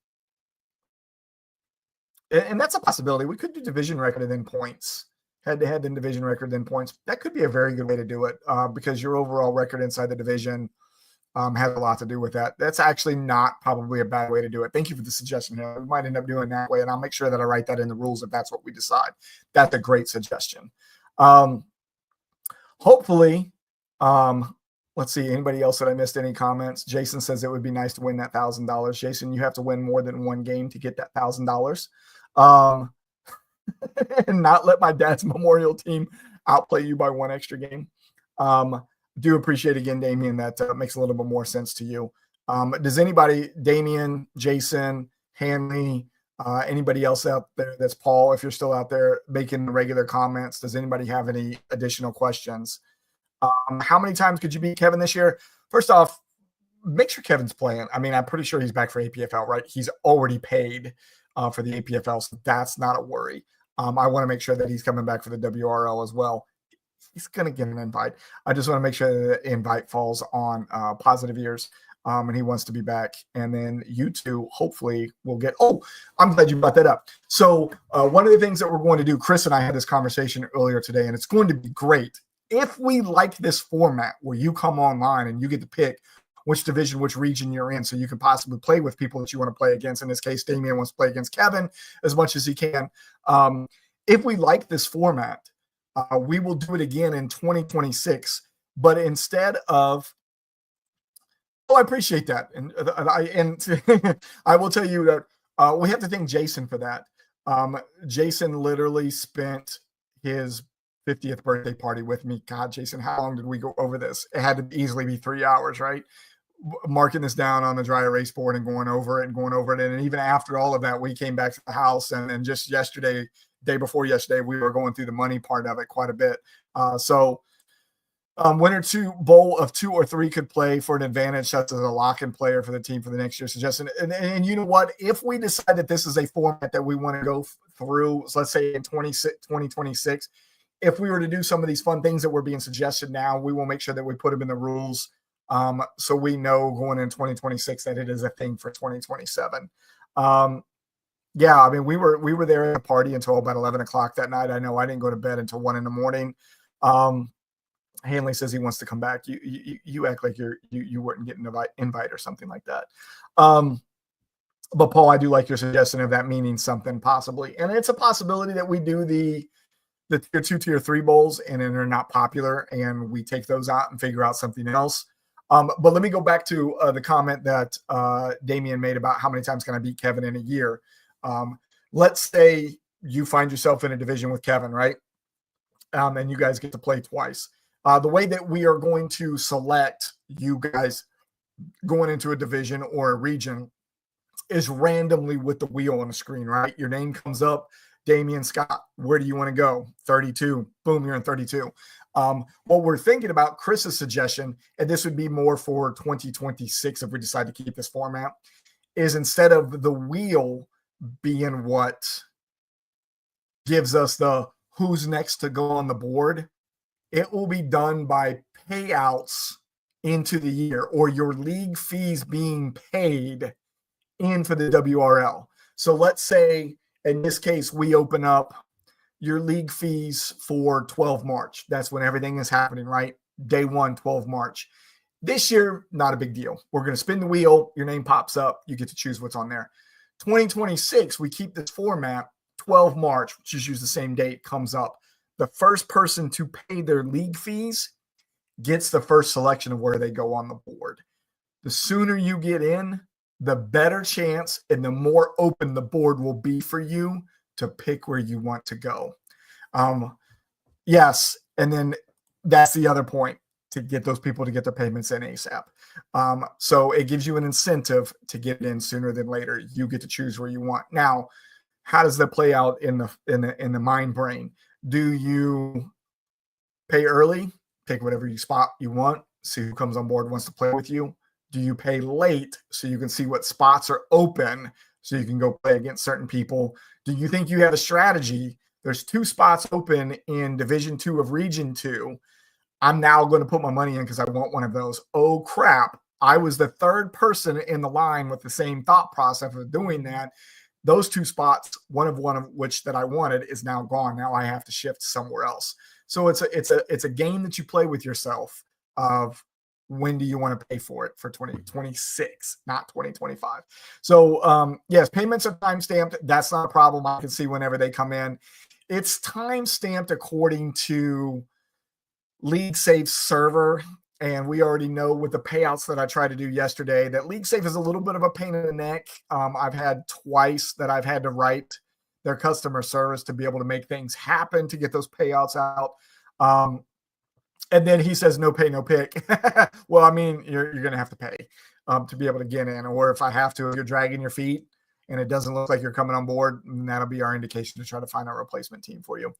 that's a possibility. We could do division record and then points. Head-to-head, then division record, then points. That could be a very good way to do it because your overall record inside the division has a lot to do with that. That's actually not probably a bad way to do it. Thank you for the suggestion here. We might end up doing that way, and I'll make sure that I write that in the rules if that's what we decide. That's a great suggestion. Hopefully, let's see, anybody else that I missed any comments? Jason says it would be nice to win that $1,000. Jason, you have to win more than one game to get that $1,000. And not let my dad's memorial team outplay you by one extra game. Do appreciate again, Damien, that makes a little bit more sense to you. Does anybody, Damien, Jason, Hanley, anybody else out there that's Paul, if you're still out there making the regular comments, does anybody have any additional questions? How many times could you beat Kevin this year? First off, make sure Kevin's playing. I mean, I'm pretty sure he's back for APFL, right? He's already paid for the APFL, so that's not a worry. I want to make sure that he's coming back for the WRL as well. He's going to get an invite. I just want to make sure that the invite falls on positive ears, and he wants to be back. And then you two hopefully will get – oh, I'm glad you brought that up. So one of the things that we're going to do, Chris and I had this conversation earlier today, and it's going to be great if we like this format where you come online and you get to pick which division, which region you're in, so you can possibly play with people that you want to play against. In this case, Damien wants to play against Kevin as much as he can. If we like this format, we will do it again in 2026. But instead of – oh, I appreciate that. And I will tell you that we have to thank Jason for that. Jason literally spent his 50th birthday party with me. God, Jason, how long did we go over this? It had to easily be 3 hours, right? Marking this down on the dry erase board and going over it. And even after all of that, we came back to the house and just yesterday – day before yesterday, we were going through the money part of it quite a bit. Winner bowl of 2 or 3 could play for an advantage, such as a lock-in player for the team for the next year suggestion. And you know what? If we decide that this is a format that we want to go through, so let's say in 2026, if we were to do some of these fun things that were being suggested now, we will make sure that we put them in the rules so we know going in 2026 that it is a thing for 2027. Yeah, I mean, we were there at a party until about 11 o'clock that night. I know I didn't go to bed until 1 in the morning. Hanley says he wants to come back. You act like you weren't getting an invite or something like that. But Paul, I do like your suggestion of that meaning something possibly, and it's a possibility that we do the tier 2, tier 3 bowls, and then they're not popular, and we take those out and figure out something else. But let me go back to the comment that Damien made about how many times can I beat Kevin in a year. Let's say you find yourself in a division with Kevin, right? And you guys get to play twice. The way that we are going to select you guys going into a division or a region is randomly with the wheel on the screen, right? Your name comes up, Damien Scott, where do you want to go? 32. Boom, you're in 32. What we're thinking about, Chris's suggestion, and this would be more for 2026 if we decide to keep this format, is instead of the wheel being what gives us the who's next to go on the board, it will be done by payouts into the year or your league fees being paid in for the WRL. So let's say in this case, we open up your league fees for 12 March. That's when everything is happening, right? Day 1, 12 March. This year, not a big deal. We're going to spin the wheel. Your name pops up. You get to choose what's on there. 2026, we keep this format. 12 March, just use the same date, comes up. The first person to pay their league fees gets the first selection of where they go on the board. The sooner you get in, the better chance and the more open the board will be for you to pick where you want to go. Yes, and then that's the other point, to get those people to get their payments in ASAP. So it gives you an incentive to get in sooner than later. You get to choose where you want. Now, how does that play out in the mind brain? Do you pay early, pick whatever spot you want, see who comes on board, wants to play with you? Do you pay late so you can see what spots are open so you can go play against certain people. Do you think you have a strategy? There's 2 spots open in Division 2 of Region 2. I'm now going to put my money in because I want one of those. Oh, crap. I was the 3rd person in the line with the same thought process of doing that. Those 2 spots, one of which that I wanted, is now gone. Now I have to shift somewhere else. So it's a game that you play with yourself of when do you want to pay for it for 2026, not 2025. So yes, payments are time stamped. That's not a problem. I can see whenever they come in. It's time stamped according to LeagueSafe's server. And we already know with the payouts that I tried to do yesterday that LeagueSafe is a little bit of a pain in the neck. I've had twice that I've had to write their customer service to be able to make things happen to get those payouts out. And then he says, no pay, no pick. Well, I mean, you're going to have to pay to be able to get in. Or if I have to, if you're dragging your feet and it doesn't look like you're coming on board, that'll be our indication to try to find a replacement team for you.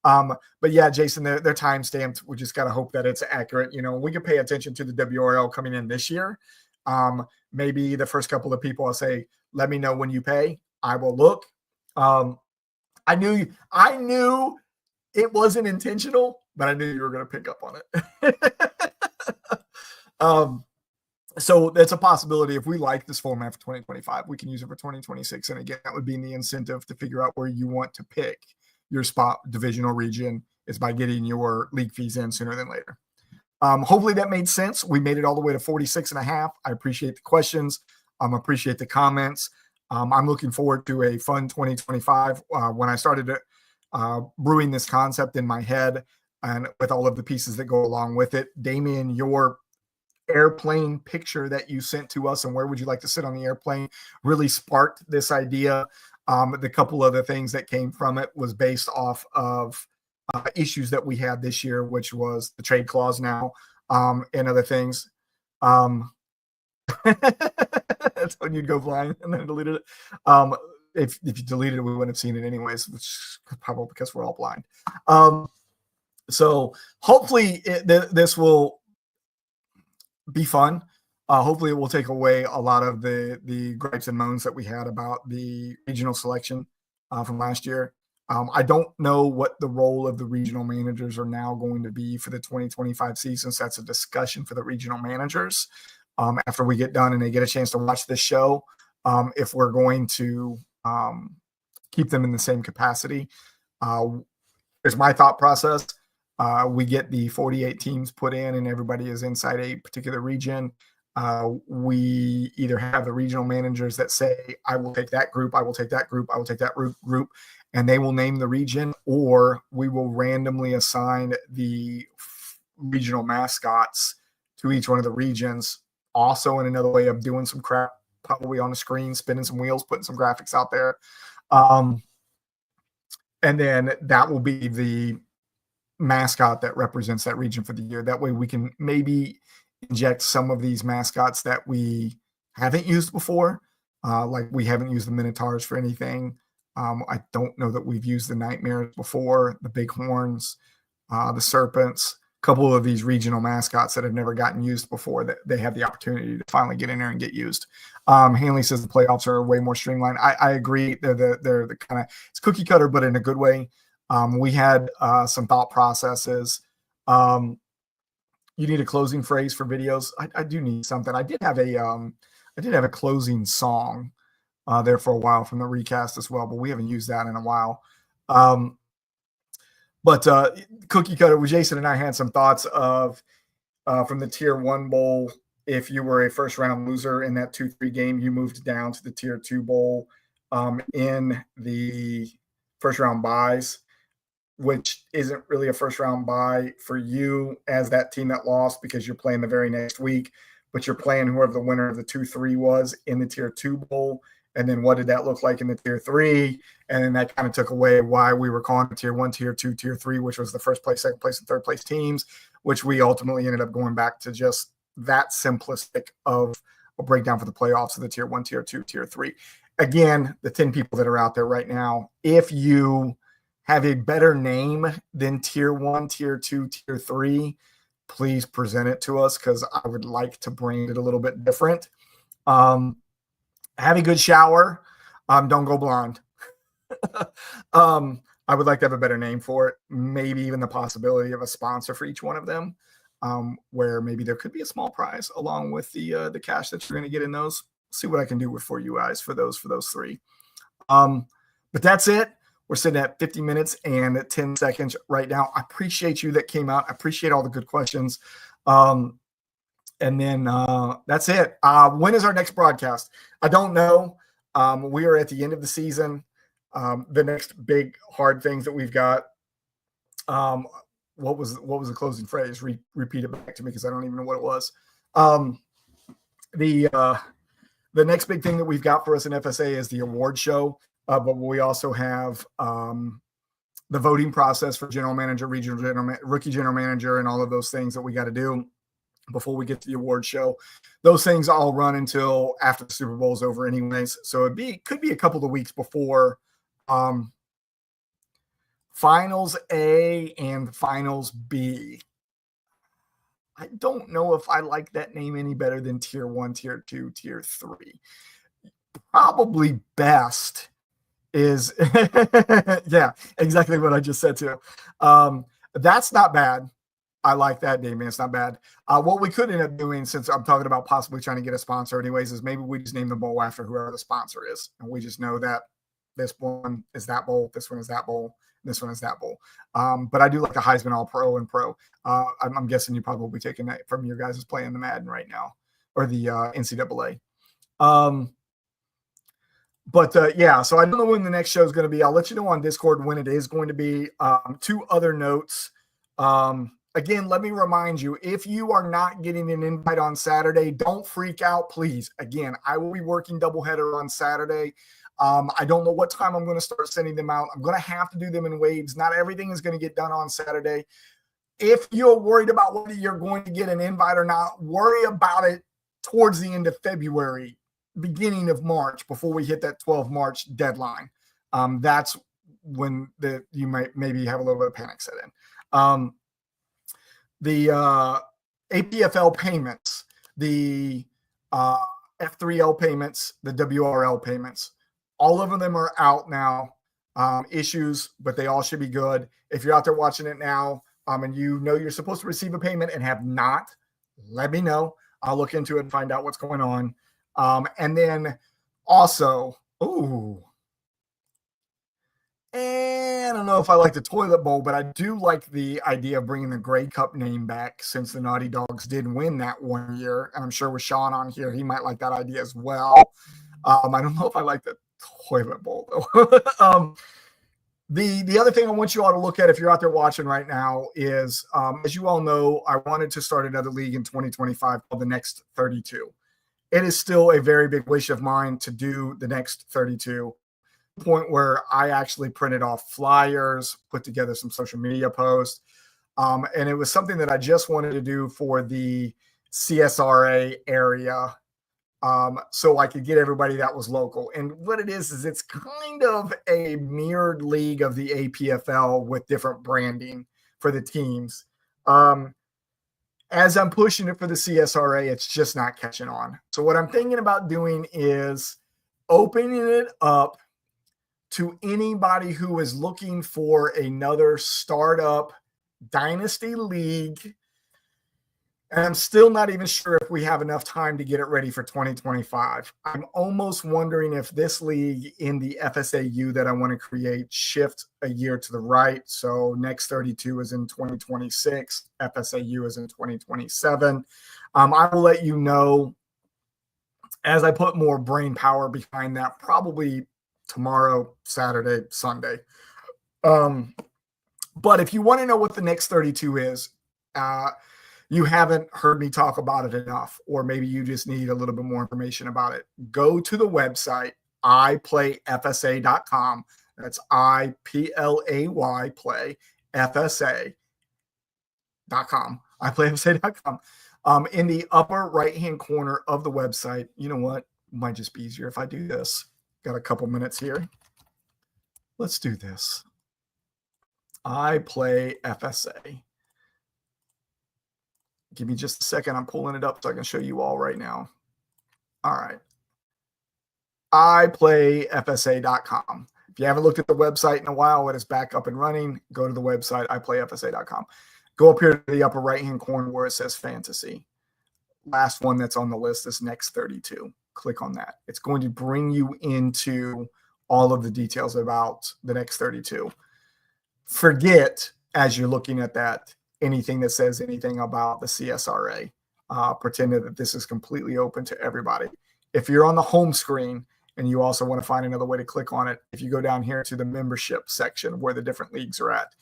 But yeah, Jason, they're time stamped. We just got to hope that it's accurate. You know, we can pay attention to the WRL coming in this year. Maybe the first couple of people I'll say, let me know when you pay. I will look. I knew it wasn't intentional, but I knew you were going to pick up on it. So that's a possibility. If we like this format for 2025, we can use it for 2026. And again, that would be the incentive to figure out where you want to pick your spot, division, or region, is by getting your league fees in sooner than later. Hopefully that made sense. We made it all the way to 46.5. I appreciate the questions. Appreciate the comments. I'm looking forward to a fun 2025. When I started brewing this concept in my head and with all of the pieces that go along with it, Damien, your airplane picture that you sent to us and where would you like to sit on the airplane really sparked this idea. The couple other things that came from it was based off of issues that we had this year, which was the trade clause now and other things. That's when you'd go flying and then deleted it. If you deleted it, we wouldn't have seen it anyways, which is probably because we're all blind. So hopefully this will be fun. Hopefully it will take away a lot of the gripes and moans that we had about the regional selection from last year. I don't know what the role of the regional managers are now going to be for the 2025 season. So that's a discussion for the regional managers after we get done and they get a chance to watch this show. If we're going to keep them in the same capacity. Here's my thought process. We get the 48 teams put in and everybody is inside a particular region. We either have the regional managers that say, I will take that group, I will take that group, I will take that group, and they will name the region, or we will randomly assign the regional mascots to each one of the regions. Also, in another way of doing some crap, probably on the screen, spinning some wheels, putting some graphics out there. And then that will be the mascot that represents that region for the year. That way we can maybe inject some of these mascots that we haven't used before. Like we haven't used the Minotaurs for anything. I don't know that we've used the Nightmares before, the Bighorns, the Serpents, a couple of these regional mascots that have never gotten used before, that they have the opportunity to finally get in there and get used. Hanley says the playoffs are way more streamlined. I agree. They're the kind of, it's cookie cutter, but in a good way. We had some thought processes. You need a closing phrase for videos. I do need something. I did have a closing song there for a while from the recast as well, but we haven't used that in a while. But cookie cutter with Jason and I had some thoughts of from the Tier 1 Bowl. If you were a first round loser in that 2-3 game, you moved down to the Tier 2 Bowl in the first round buys, which isn't really a first round buy for you as that team that lost because you're playing the very next week, but you're playing whoever the winner of the 2-3 was in the Tier 2 Bowl. And then what did that look like in the Tier 3? And then that kind of took away why we were calling it Tier 1, Tier 2, Tier 3, which was the first place, second place, and third place teams, which we ultimately ended up going back to just that simplistic of a breakdown for the playoffs of the Tier 1, Tier 2, Tier 3. Again, the 10 people that are out there right now, if you have a better name than Tier 1, Tier 2, Tier 3, please present it to us because I would like to brand it a little bit different. Have a good shower. Don't go blind. I would like to have a better name for it. Maybe even the possibility of a sponsor for each one of them, where maybe there could be a small prize along with the cash that you're going to get in those. See what I can do for you guys for those three. But that's it. We're sitting at 50 minutes and 10 seconds right now. I appreciate you that came out. I appreciate all the good questions. And then that's it. When is our next broadcast? I don't know. We are at the end of the season. The next big hard things that we've got. What was the closing phrase? Repeat it back to me because I don't even know what it was. The next big thing that we've got for us in FSA is the award show. But we also have the voting process for general manager, regional general, rookie general manager, and all of those things that we got to do before we get to the award show. Those things all run until after the Super Bowl is over anyways. So could be a couple of weeks before Finals A and Finals B. I don't know if I like that name any better than Tier 1, Tier 2, Tier 3. Probably best is, yeah, exactly what I just said too. That's not bad. I like that name, man. It's not bad. What we could end up doing, since I'm talking about possibly trying to get a sponsor anyways, is maybe we just name the bowl after whoever the sponsor is. And we just know that this one is that bowl, this one is that bowl, this one is that bowl. But I do like a Heisman All-Pro and Pro. I'm guessing you're probably taking that from your guys who's playing the Madden right now, or the NCAA. But yeah, so I don't know when the next show is going to be. I'll let you know on Discord when it is going to be. Two other notes. Again, let me remind you, if you are not getting an invite on Saturday, don't freak out, please. Again, I will be working doubleheader on Saturday. I don't know what time I'm going to start sending them out. I'm going to have to do them in waves. Not everything is going to get done on Saturday. If you're worried about whether you're going to get an invite or not, worry about it towards the end of February, beginning of March, before we hit that 12 March deadline. That's when you might maybe have a little bit of panic set in. The APFL payments, the F3L payments, the WRL payments, all of them are out now. Issues, but they all should be good. If you're out there watching it now, and you know you're supposed to receive a payment and have not, let me know. I'll look into it and find out what's going on. And then also, and I don't know if I like the toilet bowl, but I do like the idea of bringing the Grey Cup name back, since the Naughty Dogs did win that one year. And I'm sure with Sean on here, he might like that idea as well. I don't know if I like the toilet bowl though. The other thing I want you all to look at, if you're out there watching right now, is as you all know, I wanted to start another league in 2025 called the Next 32. It is still a very big wish of mine to do the Next 32. Point where I actually printed off flyers, put together some social media posts, and it was something that I just wanted to do for the CSRA area, so I could get everybody that was local. And what it is it's kind of a mirrored league of the APFL with different branding for the teams. As I'm pushing it for the CSRA, it's just not catching on. So what I'm thinking about doing is opening it up to anybody who is looking for another startup dynasty league. And I'm still not even sure if we have enough time to get it ready for 2025. I'm almost wondering if this league in the FSAU that I want to create shift a year to the right. So Next 32 is in 2026. FSAU is in 2027. I will let you know as I put more brain power behind that, probably tomorrow, Saturday, Sunday. But if you want to know what the Next 32 is, you haven't heard me talk about it enough, or maybe you just need a little bit more information about it, go to the website, iplayfsa.com. That's IPLAY, play, FSA.com. IPlayFSA.com. In the upper right-hand corner of the website, you know what? It might just be easier if I do this. Got a couple minutes here. Let's do this. I play FSA. Give me just a second. I'm pulling it up so I can show you all right now. All right. iplayfsa.com. If you haven't looked at the website in a while, it is back up and running. Go to the website, iplayfsa.com. Go up here to the upper right-hand corner where it says fantasy. Last one that's on the list is next 32. Click on that. It's going to bring you into all of the details about the next 32. Forget, as you're looking at that, anything that says anything about the CSRA. Pretend that this is completely open to everybody. If you're on the home screen and you also want to find another way to click on it, if you go down here to the membership section where the different leagues are at,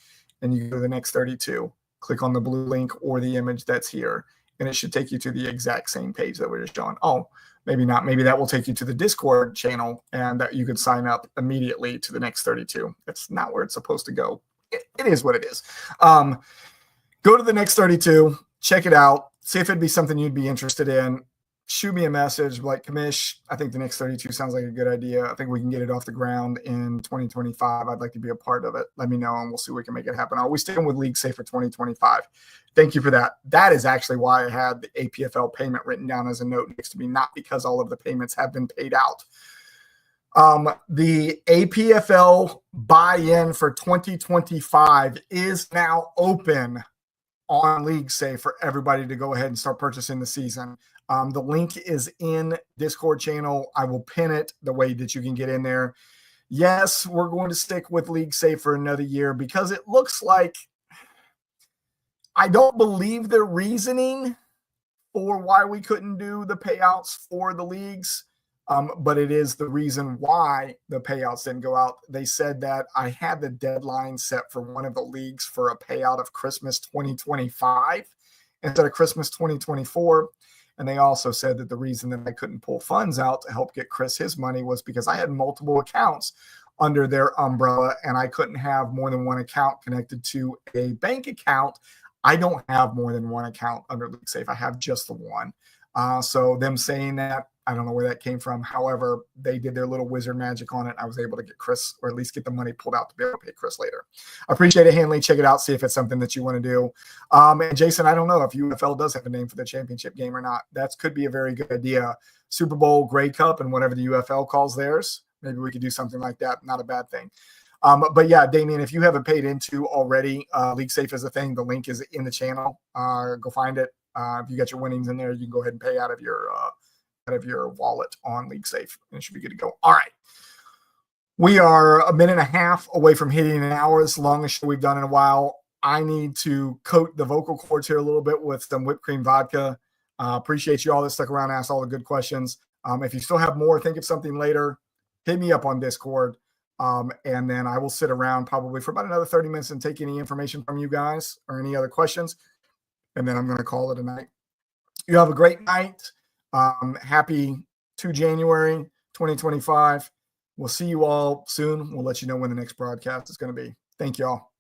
and you go to the next 32, click on the blue link or the image that's here, and it should take you to the exact same page that we're just showing. Oh, maybe not. Maybe that will take you to the Discord channel and that you could sign up immediately to the next 32. That's not where it's supposed to go. It is what it is. Go to the next 32, check it out, see if it'd be something you'd be interested in. Shoot me a message like, Kamish, I think the next 32 sounds like a good idea. I think we can get it off the ground in 2025. I'd like to be a part of it. Let me know and we'll see if we can make it happen. Are we sticking with League Safe for 2025? Thank you for that. That is actually why I had the APFL payment written down as a note next to me, not because all of the payments have been paid out. The APFL buy-in for 2025 is now open on League Safe for everybody to go ahead and start purchasing the season. The link is in Discord channel. I will pin it the way that you can get in there. Yes, we're going to stick with League Safe for another year because it looks like I don't believe the reasoning for why we couldn't do the payouts for the leagues. But it is the reason why the payouts didn't go out. They said that I had the deadline set for one of the leagues for a payout of Christmas 2025 instead of Christmas 2024. And they also said that the reason that I couldn't pull funds out to help get Chris his money was because I had multiple accounts under their umbrella and I couldn't have more than one account connected to a bank account. I don't have more than one account under League Safe. I have just the one. So them saying that, I don't know where that came from. However, they did their little wizard magic on it. I was able to get Chris, or at least get the money pulled out to be able to pay Chris later. I appreciate it, Hanley. Check it out. See if it's something that you want to do. And Jason, I don't know if UFL does have a name for the championship game or not. That could be a very good idea. Super Bowl, Grey Cup, and whatever the UFL calls theirs. Maybe we could do something like that. Not a bad thing. But yeah, Damien, if you haven't paid into already, League Safe is a thing. The link is in the channel. Go find it. If you got your winnings in there, you can go ahead and pay out of your wallet on League Safe, and it should be good to go. All right. We are a minute and a half away from hitting an hour. It's the longest show we've done in a while. I need to coat the vocal cords here a little bit with some whipped cream vodka. Appreciate you all that stuck around and asked all the good questions. If you still have more, think of something later, hit me up on Discord. And then I will sit around probably for about another 30 minutes and take any information from you guys or any other questions. And then I'm going to call it a night. You have a great night. Happy 2 January 2025. We'll see you all soon. We'll let you know when the next broadcast is going to be. Thank you all.